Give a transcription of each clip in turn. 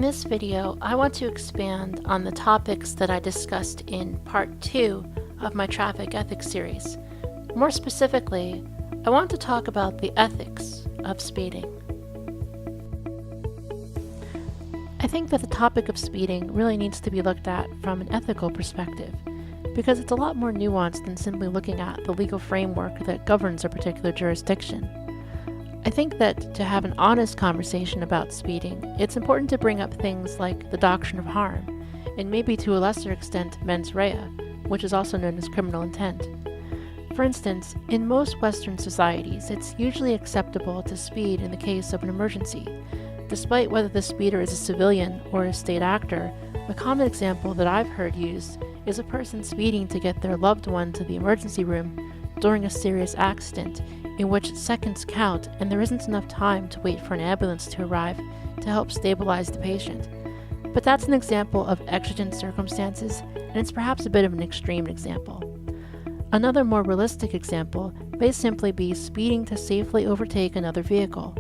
this video, I want to expand on the topics that I discussed in part 2 of my traffic ethics series. More specifically, I want to talk about the ethics of speeding. I think that the topic of speeding really needs to be looked at from an ethical perspective, because it's a lot more nuanced than simply looking at the legal framework that governs a particular jurisdiction. I think that to have an honest conversation about speeding, it's important to bring up things like the doctrine of harm, and maybe to a lesser extent mens rea, which is also known as criminal intent. For instance, in most Western societies, it's usually acceptable to speed in the case of an emergency. Despite whether the speeder is a civilian or a state actor, a common example that I've heard used is a person speeding to get their loved one to the emergency room during a serious accident in which seconds count and there isn't enough time to wait for an ambulance to arrive to help stabilize the patient. But that's an example of exigent circumstances, and it's perhaps a bit of an extreme example. Another more realistic example may simply be speeding to safely overtake another vehicle.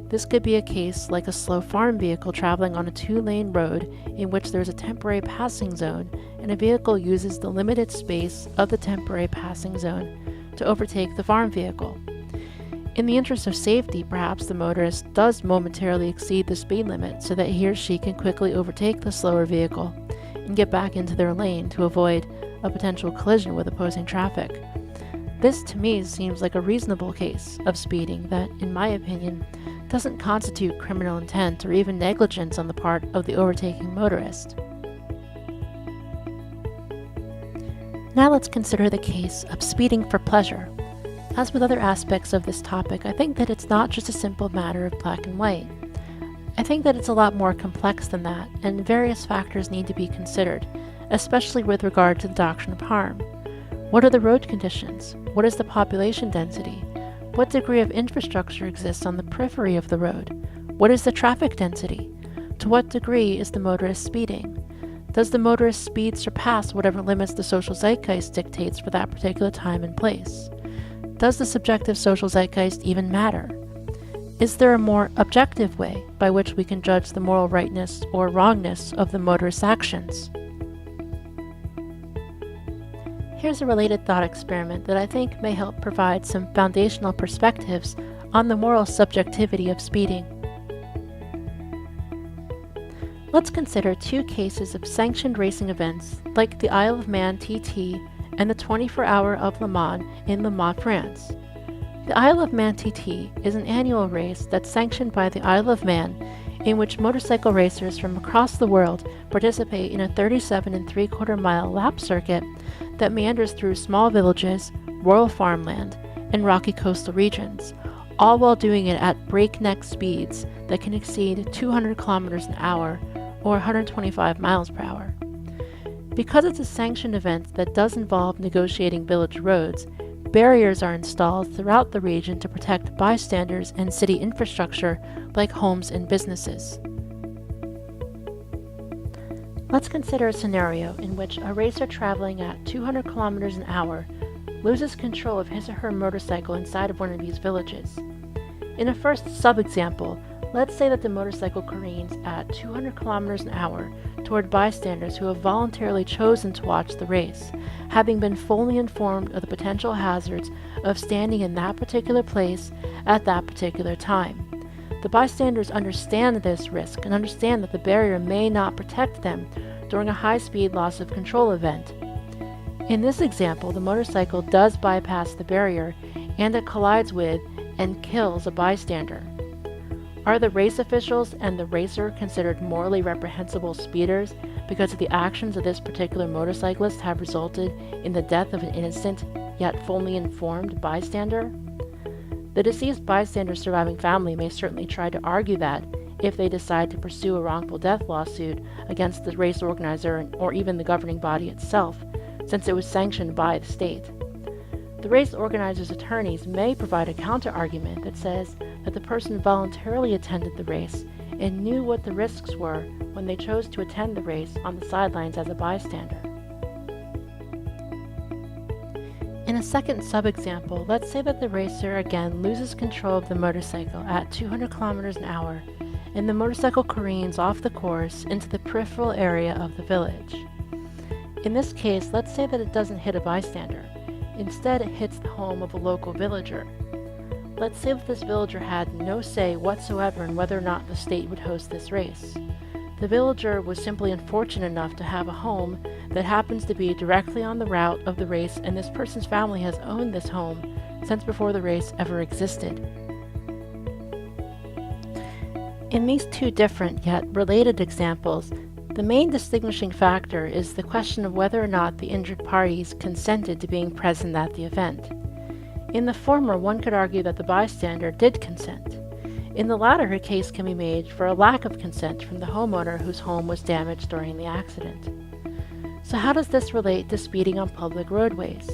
This could be a case like a slow farm vehicle traveling on a 2-lane road in which there is a temporary passing zone and a vehicle uses the limited space of the temporary passing zone to overtake the farm vehicle. In the interest of safety, perhaps the motorist does momentarily exceed the speed limit so that he or she can quickly overtake the slower vehicle and get back into their lane to avoid a potential collision with opposing traffic. This, to me, seems like a reasonable case of speeding that, in my opinion, doesn't constitute criminal intent or even negligence on the part of the overtaking motorist. Now let's consider the case of speeding for pleasure. As with other aspects of this topic, I think that it's not just a simple matter of black and white. I think that it's a lot more complex than that, and various factors need to be considered, especially with regard to the doctrine of harm. What are the road conditions? What is the population density? What degree of infrastructure exists on the periphery of the road? What is the traffic density? To what degree is the motorist speeding? Does the motorist's speed surpass whatever limits the social zeitgeist dictates for that particular time and place? Does the subjective social zeitgeist even matter? Is there a more objective way by which we can judge the moral rightness or wrongness of the motorist's actions? Here's a related thought experiment that I think may help provide some foundational perspectives on the moral subjectivity of speeding. Let's consider two cases of sanctioned racing events like the Isle of Man TT and the 24-hour of Le Mans in Le Mans, France. The Isle of Man TT is an annual race that's sanctioned by the Isle of Man in which motorcycle racers from across the world participate in a 37 3/4 mile lap circuit that meanders through small villages, rural farmland, and rocky coastal regions, all while doing it at breakneck speeds that can exceed 200 kilometers an hour or 125 miles per hour. Because it's a sanctioned event that does involve negotiating village roads, barriers are installed throughout the region to protect bystanders and city infrastructure like homes and businesses. Let's consider a scenario in which a racer traveling at 200 kilometers an hour loses control of his or her motorcycle inside of one of these villages. In a first sub-example, let's say that the motorcycle careens at 200 kilometers an hour toward bystanders who have voluntarily chosen to watch the race, having been fully informed of the potential hazards of standing in that particular place at that particular time. The bystanders understand this risk and understand that the barrier may not protect them during a high-speed loss of control event. In this example, the motorcycle does bypass the barrier and it collides with and kills a bystander. Are the race officials and the racer considered morally reprehensible speeders because the actions of this particular motorcyclist have resulted in the death of an innocent yet fully informed bystander? The deceased bystander's surviving family may certainly try to argue that if they decide to pursue a wrongful death lawsuit against the race organizer or even the governing body itself, since it was sanctioned by the state. The race organizer's attorneys may provide a counter-argument that says that the person voluntarily attended the race and knew what the risks were when they chose to attend the race on the sidelines as a bystander. In a second sub-example, let's say that the racer again loses control of the motorcycle at 200 kilometers an hour and the motorcycle careens off the course into the peripheral area of the village. In this case, let's say that it doesn't hit a bystander. Instead, it hits the home of a local villager. Let's say that this villager had no say whatsoever in whether or not the state would host this race. The villager was simply unfortunate enough to have a home that happens to be directly on the route of the race, and this person's family has owned this home since before the race ever existed. In these two different yet related examples, the main distinguishing factor is the question of whether or not the injured parties consented to being present at the event. In the former, one could argue that the bystander did consent. In the latter, a case can be made for a lack of consent from the homeowner whose home was damaged during the accident. So how does this relate to speeding on public roadways?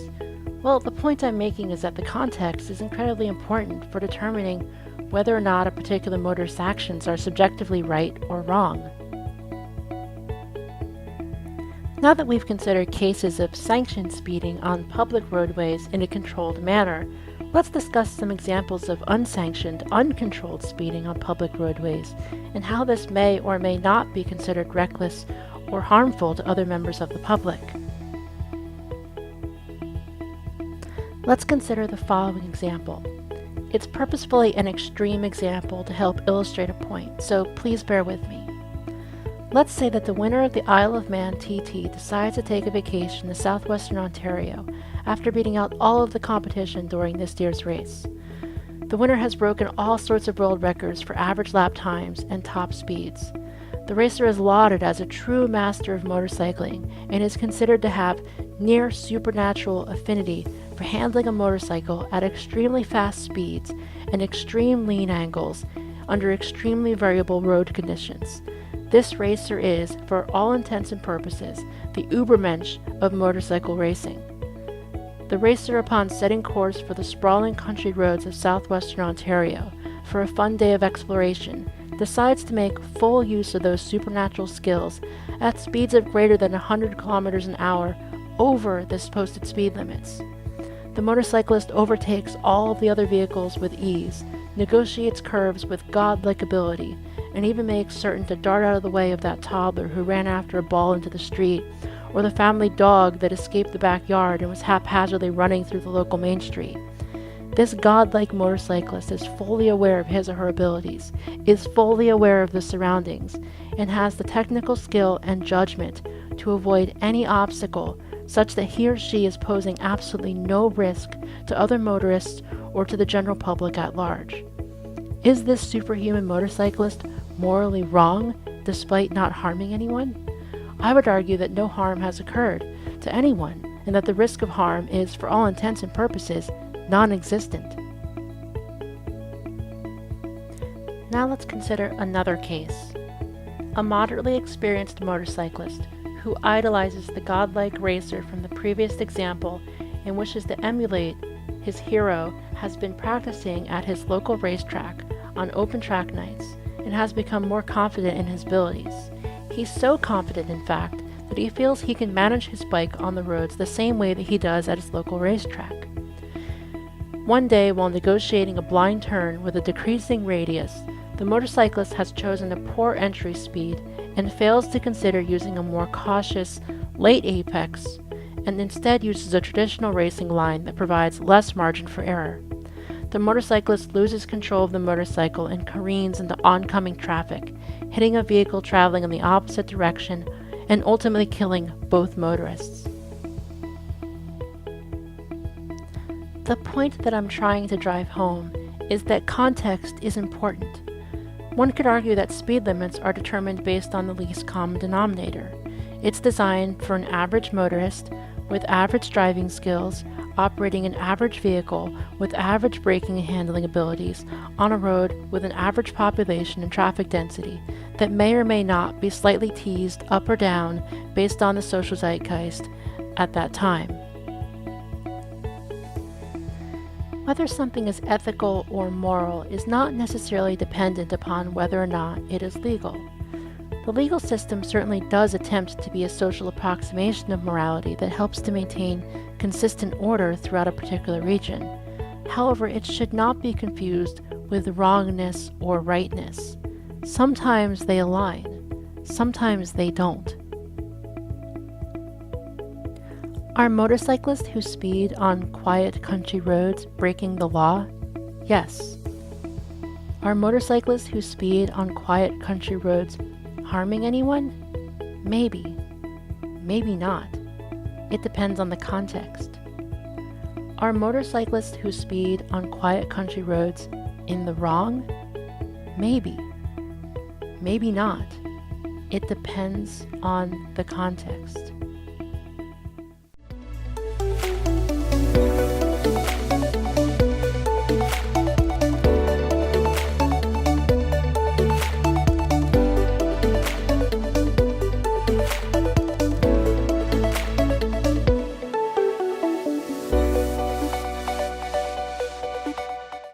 Well, the point I'm making is that the context is incredibly important for determining whether or not a particular motorist's actions are subjectively right or wrong. Now that we've considered cases of sanctioned speeding on public roadways in a controlled manner, let's discuss some examples of unsanctioned, uncontrolled speeding on public roadways, and how this may or may not be considered reckless or harmful to other members of the public. Let's consider the following example. It's purposefully an extreme example to help illustrate a point, so please bear with me. Let's say that the winner of the Isle of Man TT decides to take a vacation to southwestern Ontario after beating out all of the competition during this year's race. The winner has broken all sorts of world records for average lap times and top speeds. The racer is lauded as a true master of motorcycling and is considered to have near supernatural affinity for handling a motorcycle at extremely fast speeds and extreme lean angles under extremely variable road conditions. This racer is, for all intents and purposes, the Ubermensch of motorcycle racing. The racer, upon setting course for the sprawling country roads of southwestern Ontario for a fun day of exploration, decides to make full use of those supernatural skills at speeds of greater than 100 kilometers an hour over the posted speed limits. The motorcyclist overtakes all of the other vehicles with ease, negotiates curves with godlike ability, and even makes certain to dart out of the way of that toddler who ran after a ball into the street, or the family dog that escaped the backyard and was haphazardly running through the local main street. This godlike motorcyclist is fully aware of his or her abilities, is fully aware of the surroundings, and has the technical skill and judgment to avoid any obstacle such that he or she is posing absolutely no risk to other motorists or to the general public at large. Is this superhuman motorcyclist morally wrong despite not harming anyone? I would argue that no harm has occurred to anyone and that the risk of harm is, for all intents and purposes, non-existent. Now let's consider another case. A moderately experienced motorcyclist who idolizes the godlike racer from the previous example and wishes to emulate his hero has been practicing at his local racetrack on open track nights and has become more confident in his abilities. He's so confident, in fact, that he feels he can manage his bike on the roads the same way that he does at his local racetrack. One day, while negotiating a blind turn with a decreasing radius, the motorcyclist has chosen a poor entry speed and fails to consider using a more cautious late apex and instead uses a traditional racing line that provides less margin for error. The motorcyclist loses control of the motorcycle and careens into oncoming traffic, hitting a vehicle traveling in the opposite direction and ultimately killing both motorists. The point that I'm trying to drive home is that context is important. One could argue that speed limits are determined based on the least common denominator. It's designed for an average motorist with average driving skills, operating an average vehicle with average braking and handling abilities on a road with an average population and traffic density that may or may not be slightly teased up or down based on the social zeitgeist at that time. Whether something is ethical or moral is not necessarily dependent upon whether or not it is legal. The legal system certainly does attempt to be a social approximation of morality that helps to maintain consistent order throughout a particular region. However, it should not be confused with wrongness or rightness. Sometimes they align, sometimes they don't. Are motorcyclists who speed on quiet country roads breaking the law? Yes. Are motorcyclists who speed on quiet country roads harming anyone? Maybe. Maybe not. It depends on the context. Are motorcyclists who speed on quiet country roads in the wrong? Maybe. Maybe not. It depends on the context.